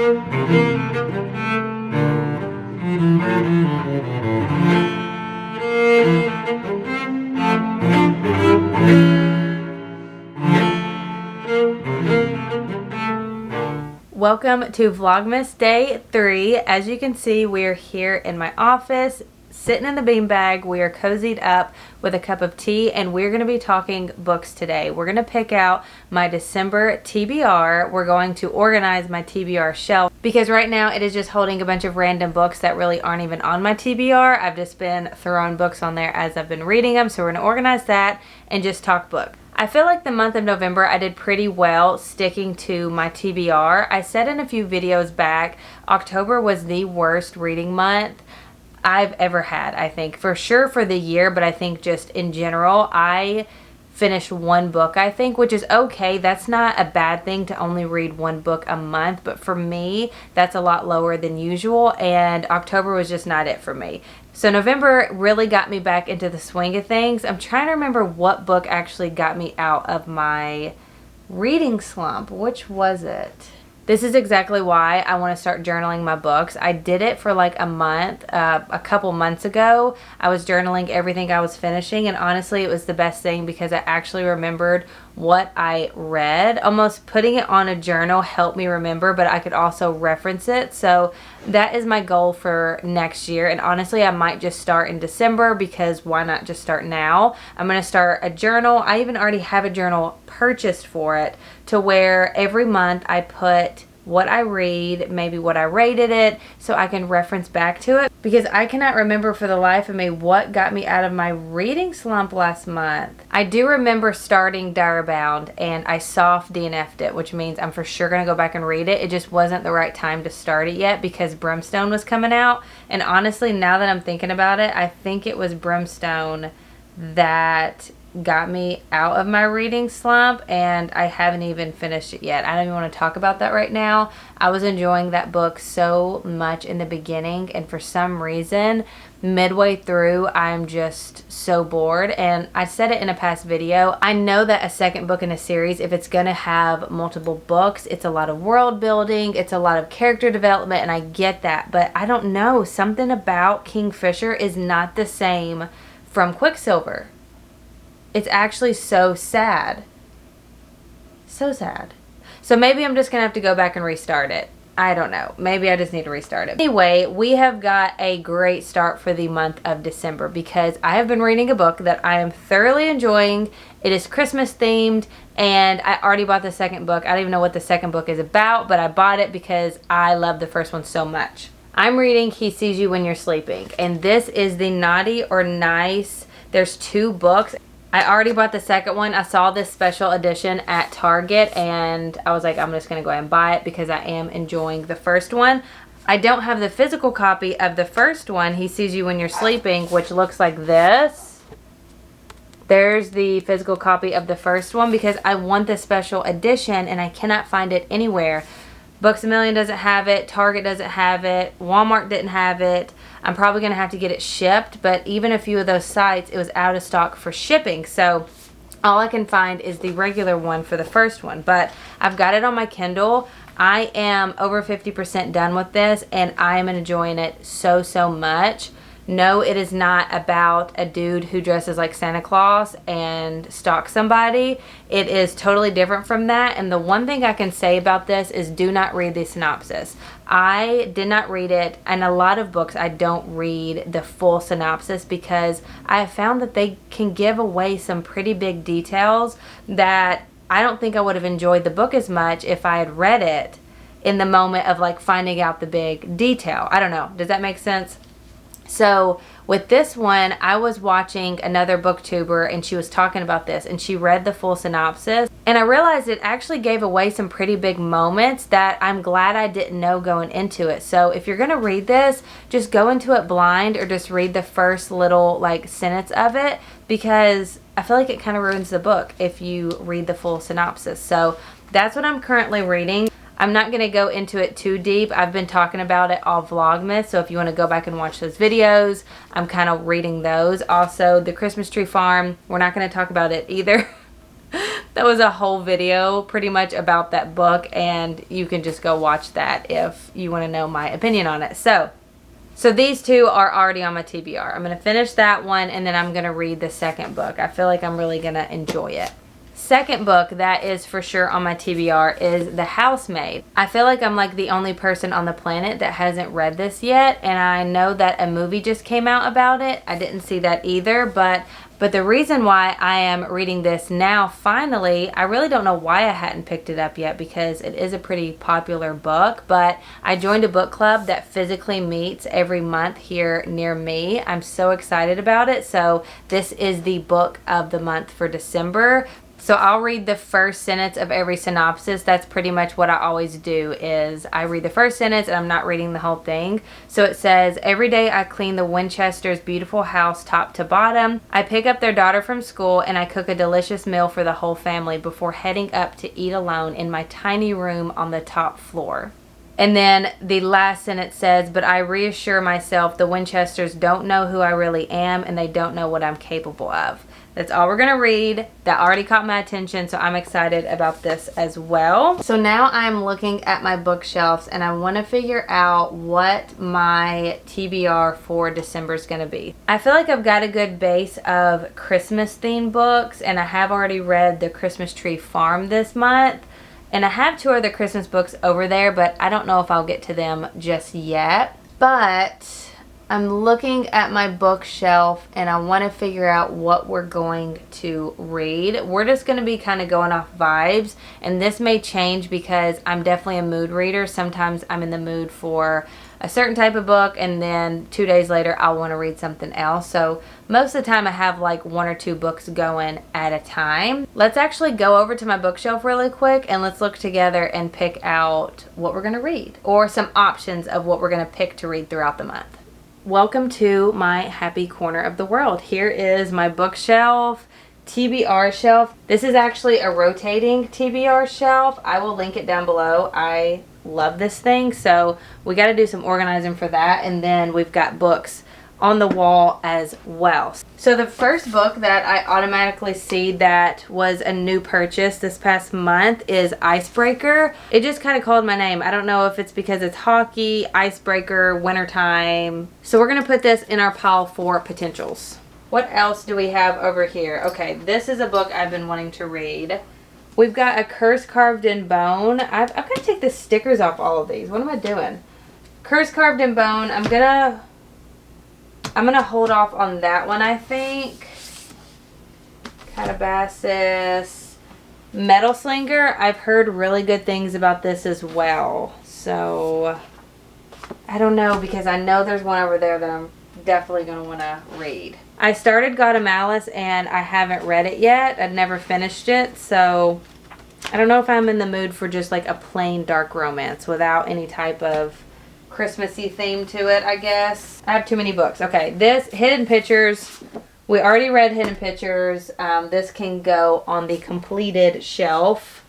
Welcome to Vlogmas Day 3. As you can see, we are here in my office, sitting in the beanbag. We are cozied up with a cup of tea, and we're going to be talking books today. We're going to pick out my December TBR. We're going to organize my TBR shelf because right now it is just holding a bunch of random books that really aren't even on my TBR. I've just been throwing books on there as I've been reading them, so we're going to organize that and just talk book. I feel like the month of November I did pretty well sticking to my TBR. I said in a few videos back, October was the worst reading month I've ever had, I think. For sure for the year, but I think just in general, I finished one book, I think, which is okay. That's not a bad thing to only read one book a month, but for me, that's a lot lower than usual, and October was just not it for me. So November really got me back into the swing of things. I'm trying to remember what book actually got me out of my reading slump. Which was it? This is exactly why I want to start journaling my books. I did it for like a month, a couple months ago. I was journaling everything I was finishing, and honestly, it was the best thing because I actually remembered what I read. Almost putting it on a journal helped me remember, but I could also reference it. So that is my goal for next year, and honestly, I might just start in December because why not just start now? I'm going to start a journal. I even already have a journal purchased for it to where every month I put what I read, maybe what I rated it, so I can reference back to it, because I cannot remember for the life of me what got me out of my reading slump last month. I do remember starting Diary Bound, and I soft DNF'd it, which means I'm for sure going to go back and read it. It just wasn't the right time to start it yet because Brimstone was coming out, and honestly, now that I'm thinking about it, I think it was Brimstone that got me out of my reading slump, and I haven't even finished it yet. I don't even want to talk about that right now. I was enjoying that book so much in the beginning, and for some reason midway through I'm just so bored. And I said it in a past video, I know that a second book in a series, if it's gonna have multiple books, it's a lot of world building, it's a lot of character development, and I get that, but I don't know, something about Kingfisher is not the same from Quicksilver. It's actually so sad. So sad. So maybe I'm just going to have to go back and restart it. I don't know. Maybe I just need to restart it. Anyway, we have got a great start for the month of December because I have been reading a book that I am thoroughly enjoying. It is Christmas themed, and I already bought the second book. I don't even know what the second book is about, but I bought it because I love the first one so much. I'm reading He Sees You When You're Sleeping, and this is the Naughty or Nice. There's 2 books. I already bought the second one. I saw this special edition at Target, and I was like, I'm just going to go ahead and buy it because I am enjoying the first one. I don't have the physical copy of the first one, He Sees You When You're Sleeping, which looks like this. There's the physical copy of the first one because I want the special edition, and I cannot find it anywhere. Books A Million doesn't have it. Target doesn't have it. Walmart didn't have it. I'm probably going to have to get it shipped, but even a few of those sites, it was out of stock for shipping. So all I can find is the regular one for the first one, but I've got it on my Kindle. I am over 50% done with this, and I am enjoying it so much. No, it is not about a dude who dresses like Santa Claus and stalks somebody. It is totally different from that. And the one thing I can say about this is do not read the synopsis. I did not read it, and a lot of books I don't read the full synopsis because I have found that they can give away some pretty big details that I don't think I would have enjoyed the book as much if I had read it in the moment of like finding out the big detail. I don't know. Does that make sense? So with this one, I was watching another booktuber, and she was talking about this, and she read the full synopsis, and I realized it actually gave away some pretty big moments that I'm glad I didn't know going into it. So if you're going to read this, just go into it blind or just read the first little like sentence of it, because I feel like it kind of ruins the book if you read the full synopsis. So that's what I'm currently reading. I'm not going to go into it too deep. I've been talking about it all Vlogmas, so if you want to go back and watch those videos, I'm kind of reading those. Also, the Christmas Tree Farm, we're not going to talk about it either. that was a whole video pretty much about that book, and you can just go watch that if you want to know my opinion on it. So these two are already on my TBR. I'm going to finish that one, and then I'm going to read the second book. I feel like I'm really going to enjoy it. Second book that is for sure on my TBR is The Housemaid. I feel like I'm like the only person on the planet that hasn't read this yet, and I know that a movie just came out about it. I didn't see that either, but the reason why I am reading this now finally, I really don't know why I hadn't picked it up yet, because it is a pretty popular book, but I joined a book club that physically meets every month here near me. I'm so excited about it. So this is the book of the month for December. So I'll read the first sentence of every synopsis. That's pretty much what I always do, is I read the first sentence and I'm not reading the whole thing. So it says, every day I clean the Winchesters' beautiful house top to bottom. I pick up their daughter from school and I cook a delicious meal for the whole family before heading up to eat alone in my tiny room on the top floor. And then the last sentence says, but I reassure myself the Winchesters don't know who I really am and they don't know what I'm capable of. That's all we're going to read. That already caught my attention, so I'm excited about this as well. So now I'm looking at my bookshelves and I want to figure out what my TBR for December is going to be. I feel like I've got a good base of Christmas themed books, and I have already read The Christmas Tree Farm this month. And I have 2 other Christmas books over there, but I don't know if I'll get to them just yet. But I'm looking at my bookshelf and I want to figure out what we're going to read. We're just going to be kind of going off vibes, and this may change because I'm definitely a mood reader. Sometimes I'm in the mood for a certain type of book, and then 2 days later I'll want to read something else. So most of the time I have like 1 or 2 books going at a time. Let's actually go over to my bookshelf really quick and let's look together and pick out what we're going to read, or some options of what we're going to pick to read throughout the month. Welcome to my happy corner of the world. Here is my bookshelf, TBR shelf. This is actually a rotating TBR shelf. I will link it down below. I love this thing, so we got to do some organizing for that. And then we've got books on the wall as well. So the first book that I automatically see that was a new purchase this past month is Icebreaker. It just kind of called my name. I don't know if it's because it's hockey, icebreaker, wintertime. So we're going to put this in our pile for potentials. What else do we have over here? Okay, this is a book I've been wanting to read. We've got A Curse Carved in Bone. I've got to take the stickers off all of these. What am I doing? Curse Carved in Bone. I'm gonna hold off on that one, I think. Calabasas. Metal Slinger. I've heard really good things about this as well. So, I don't know, because I know there's one over there that I'm definitely gonna want to read. I started God of Malice and I haven't read it yet. I've never finished it, so I don't know if I'm in the mood for just like a plain dark romance without any type of Christmassy theme to it, I guess. I have too many books. Okay, this Hidden Pictures. We already read Hidden Pictures. This can go on the completed shelf.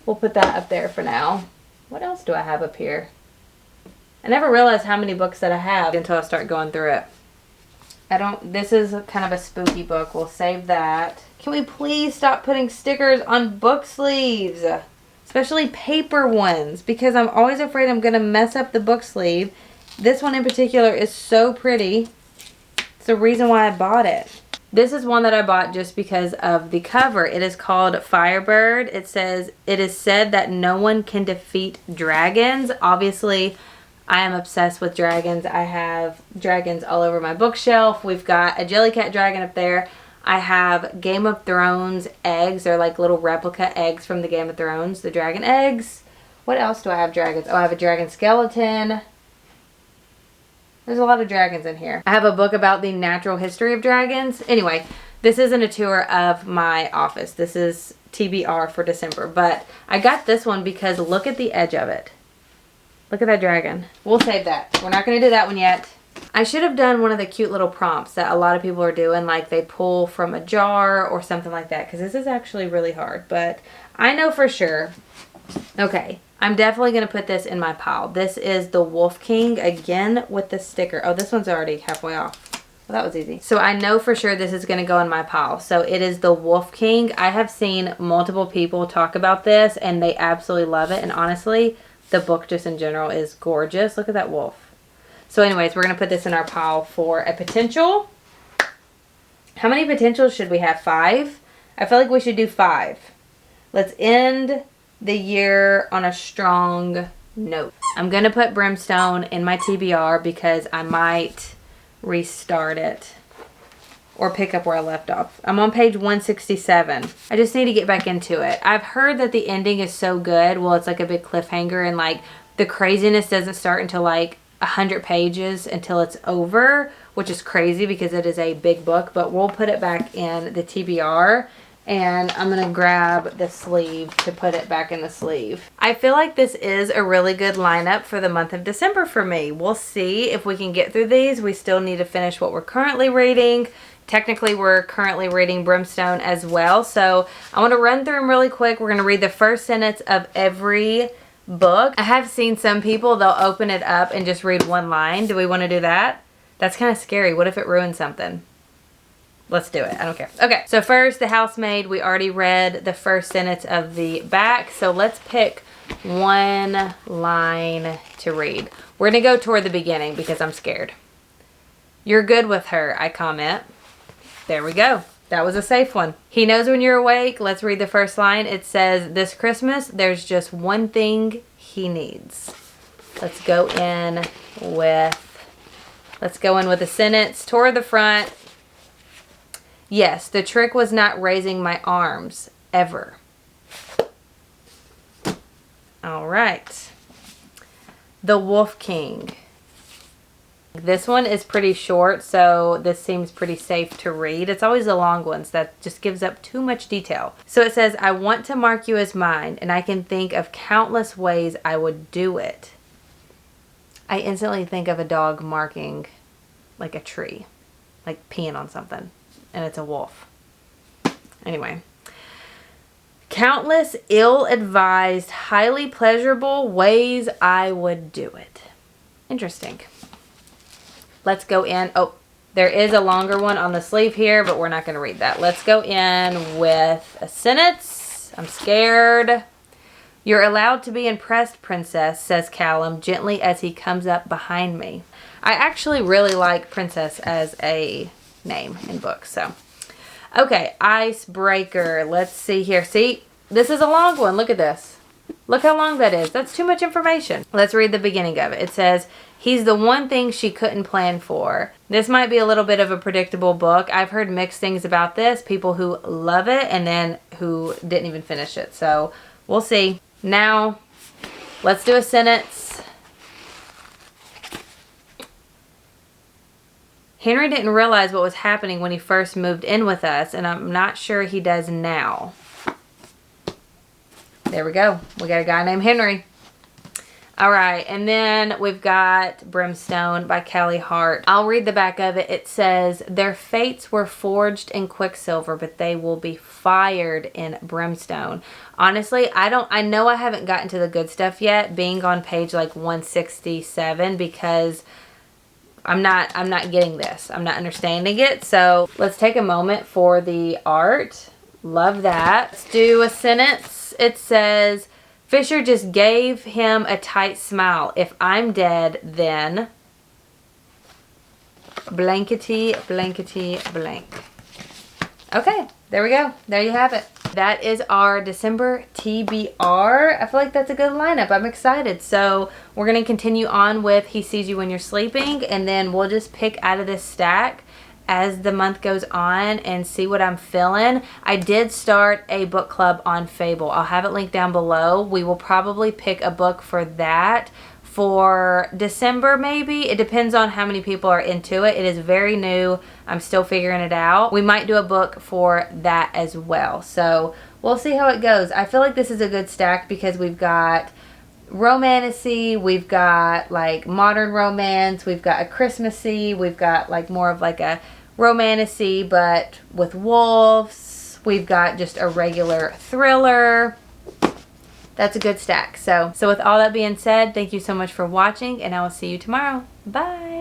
We'll put that up there for now. What else do I have up here? I never realized how many books that I have until I start going through it. This is kind of a spooky book. We'll save that. Can we please stop putting stickers on book sleeves? Especially paper ones, because I'm always afraid I'm going to mess up the book sleeve. This one in particular is so pretty. It's the reason why I bought it. This is one that I bought just because of the cover. It is called Firebird. It says, it is said that no one can defeat dragons. Obviously, I am obsessed with dragons. I have dragons all over my bookshelf. We've got a Jellycat dragon up there. I have Game of Thrones eggs. They're like little replica eggs from the Game of Thrones. The dragon eggs. What else do I have dragons? Oh, I have a dragon skeleton. There's a lot of dragons in here. I have a book about the natural history of dragons. Anyway, this isn't a tour of my office. This is TBR for December. But I got this one because look at the edge of it. Look at that dragon. We'll save that. We're not going to do that one yet. I should have done one of the cute little prompts that a lot of people are doing, like they pull from a jar or something like that, because this is actually really hard, but I know for sure. Okay, I'm definitely going to put this in my pile. This is the Wolf King, again with the sticker. Oh, this one's already halfway off. Well, that was easy. So I know for sure this is going to go in my pile. So it is The Wolf King. I have seen multiple people talk about this and they absolutely love it. And honestly, the book just in general is gorgeous. Look at that wolf. So anyways, we're going to put this in our pile for a potential. How many potentials should we have? 5? I feel like we should do 5. Let's end the year on a strong note. I'm going to put Brimstone in my TBR because I might restart it or pick up where I left off. I'm on page 167. I just need to get back into it. I've heard that the ending is so good. Well, it's like a big cliffhanger and like the craziness doesn't start until like 100 pages until it's over, which is crazy because it is a big book, but we'll put it back in the TBR. And I'm going to grab the sleeve to put it back in the sleeve. I feel like this is a really good lineup for the month of December for me. We'll see if we can get through these. We still need to finish what we're currently reading. Technically, we're currently reading Brimstone as well. So I want to run through them really quick. We're going to read the first sentence of every book. I have seen some people, they'll open it up and just read one line. Do we want to do that? That's kind of scary. What if it ruins something? Let's do it. I don't care. Okay, so first, The Housemaid. We already read the first sentence of the back. So let's pick one line to read. We're going to go toward the beginning because I'm scared. You're good with her, I comment. There we go. That was a safe one. He knows when you're awake. Let's read the first line. It says, this Christmas, there's just one thing he needs. Let's go in with a sentence toward the front. Yes, the trick was not raising my arms, ever. All right. The Wolf King. This one is pretty short, so this seems pretty safe to read. It's always the long ones that just gives up too much detail. So it says, I want to mark you as mine, and I can think of countless ways I would do it. I instantly think of a dog marking like a tree, like peeing on something. And it's a wolf. Anyway. Countless ill-advised, highly pleasurable ways I would do it. Interesting. Let's go in. Oh, there is a longer one on the sleeve here, but we're not going to read that. Let's go in with a sentence. I'm scared. You're allowed to be impressed, princess, says Callum gently as he comes up behind me. I actually really like princess as a name in books. So okay, icebreaker. Let's see here. See, this is a long one. Look at this. Look how long that is. That's too much information. Let's read the beginning of it. It says, he's the one thing she couldn't plan for. This might be a little bit of a predictable book. I've heard mixed things about this. People who love it and then who didn't even finish it. So we'll see. Now let's do a sentence. Henry didn't realize what was happening when he first moved in with us, and I'm not sure he does now. There we go. We got a guy named Henry. All right, and then we've got Brimstone by Kelly Hart. I'll read the back of it. It says, their fates were forged in quicksilver, but they will be fired in brimstone. Honestly, I know I haven't gotten to the good stuff yet, being on page like 167, because I'm not getting this. I'm not understanding it. So let's take a moment for the art. Love that. Let's do a sentence. It says, Fisher just gave him a tight smile. If I'm dead, then blankety, blankety, blank. Okay, there we go. There you have it. That is our December TBR. I feel like that's a good lineup. I'm excited. So we're going to continue on with He Sees You When You're Sleeping, and then we'll just pick out of this stack as the month goes on and see what I'm feeling. I did start a book club on Fable. I'll have it linked down below. We will probably pick a book for that for December maybe. It depends on how many people are into it. It is very new. I'm still figuring it out. We might do a book for that as well. So we'll see how it goes. I feel like this is a good stack because we've got romantasy, we've got like modern romance, we've got a Christmassy, we've got like more of like a romantasy but with wolves, we've got just a regular thriller. That's a good stack. So with all that being said, thank you so much for watching, and I will see you tomorrow. Bye.